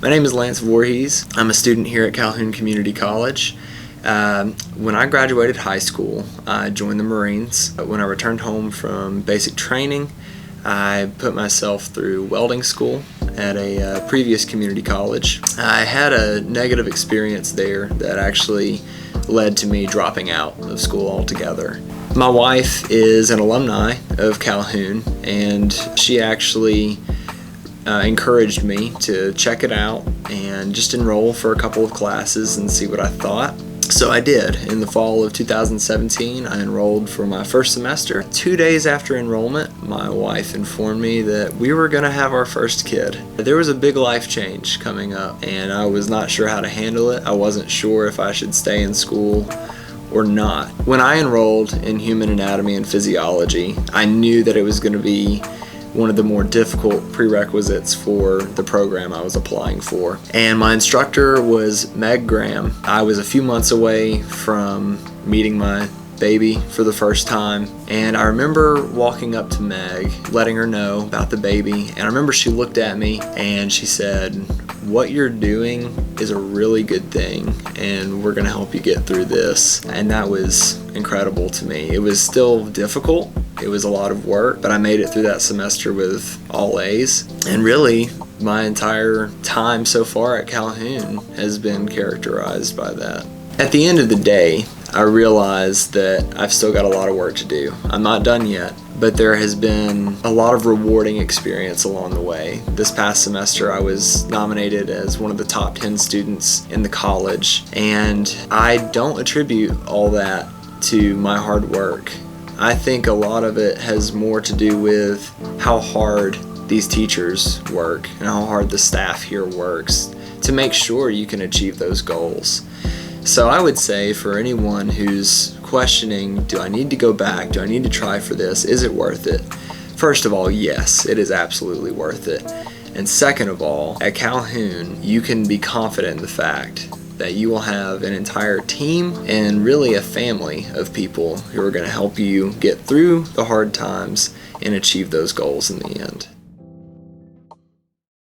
My name is Lance Voorhees. I'm a student here at Calhoun Community College. When I graduated high school, I joined the Marines. When I returned home from basic training, I put myself through welding school at a previous community college. I had a negative experience there that actually led to me dropping out of school altogether. My wife is an alumni of Calhoun, and she actually encouraged me to check it out and just enroll for a couple of classes and see what I thought. So I did. In the fall of 2017, I enrolled for my first semester. 2 days after enrollment, my wife informed me that we were going to have our first kid. There was a big life change coming up, and I was not sure how to handle it. I wasn't sure if I should stay in school or not. When I enrolled in human anatomy and physiology, I knew that it was going to be one of the more difficult prerequisites for the program I was applying for. And my instructor was Meg Graham. I was a few months away from meeting my baby for the first time, and I remember walking up to Meg, letting her know about the baby, and I remember she looked at me and she said, "What you're doing is a really good thing, and we're gonna help you get through this." And that was incredible to me. It was still difficult. It was a lot of work, but I made it through that semester with all A's. And really, my entire time so far at Calhoun has been characterized by that. At the end of the day, I realized that I've still got a lot of work to do. I'm not done yet, but there has been a lot of rewarding experience along the way. This past semester, I was nominated as one of the top 10 students in the college, and I don't attribute all that to my hard work. I think a lot of it has more to do with how hard these teachers work and how hard the staff here works to make sure you can achieve those goals. So I would say for anyone who's questioning, do I need to go back? Do I need to try for this? Is it worth it? First of all, yes, it is absolutely worth it. And second of all, at Calhoun, you can be confident in the fact that you will have an entire team and really a family of people who are going to help you get through the hard times and achieve those goals in the end.